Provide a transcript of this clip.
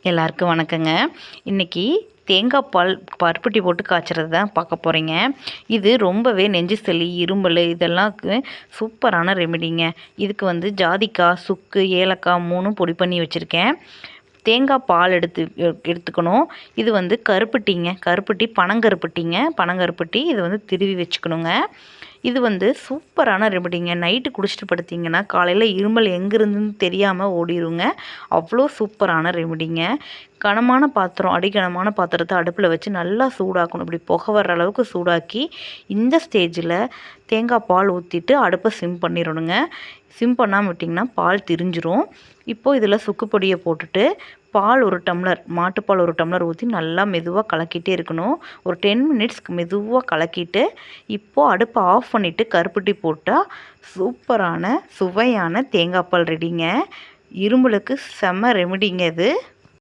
எல்லாருக்கும் வணக்கங்க. இன்றைக்கி தேங்காய் பால் பருப்பட்டி போட்டு காய்ச்சறது தான் பார்க்க போகிறீங்க. இது ரொம்பவே நெஞ்சு சளி, இருமல் இதெல்லாம்க்கு சூப்பரான ரெமெடிங்க. இதுக்கு ஜாதிக்காய், சுக்கு, ஏலக்காய் 3ம் பொடி பண்ணி வச்சுருக்கேன். தேங்காய் பால் எடுத்துக்கணும். இது கருப்பட்டிங்க. கருப்பட்டி பனங்கருப்பட்டி இது திருவி வச்சுக்கணுங்க. இது சூப்பரான ரெமெடிங்க. நைட்டு குடிச்சிட்டு படுத்திங்கன்னா காலையில் இருமல் எங்கேருந்துன்னு தெரியாமல் ஓடிடுங்க. அவ்வளோ சூப்பரான ரெமெடிங்க. அடிகனமான பாத்திரத்தை அடுப்பில் வச்சு நல்லா சூடாக்கணும். இப்படி புகை வர்ற அளவுக்கு சூடாக்கி இந்த ஸ்டேஜில் தேங்காய் பால் ஊற்றிட்டு அடுப்பை சிம் பண்ணிடணுங்க. சிம் பண்ணாமல் விட்டிங்கன்னா பால் திரிஞ்சிரும். இப்போது இதில் சுக்கு பொடியை போட்டுட்டு பால் 1 டம்ளர், மாட்டுப்பால் 1 டம்ளர் ஊற்றி நல்லா மெதுவாக கலக்கிட்டே இருக்கணும். ஒரு 10 மினிட்ஸ்க்கு மெதுவாக கலக்கிட்டு இப்போது அடுப்பை ஆஃப் பண்ணிவிட்டு கருப்பட்டி போட்டால் சூப்பரான சுவையான தேங்காய் பால் ரெடிங்க. இருமலுக்கு செம்ம ரெமெடிங்க இது.